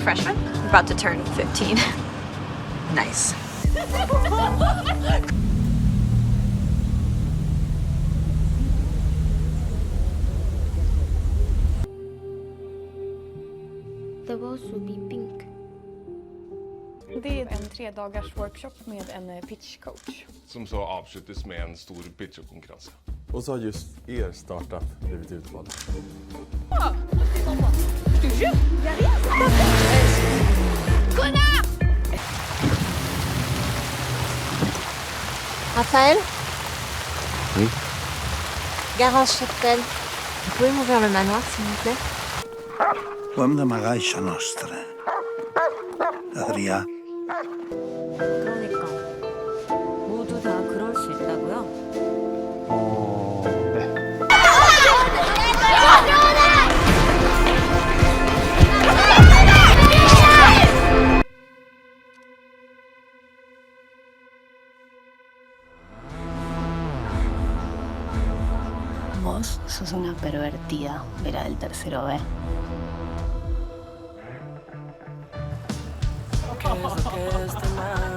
freshman. I'm about to turn 15. Nice. The walls will be pink. Det är en 3-dagars workshop med en pitch coach. Som så avsluttes med en stor pitchkonkurrens. Och så har just er startup blivit utvald. Raphaël? Oui. Garage Cheptel. Vous pouvez m'ouvrir le manoir, s'il vous plaît? Ho hem d'amagar això nostre. Adrià. 그러니까 모두 다 그럴 수 있다고요? 네. Vos sos una pervertida, Vera del tercero B. ¿Qué es lo que es de más?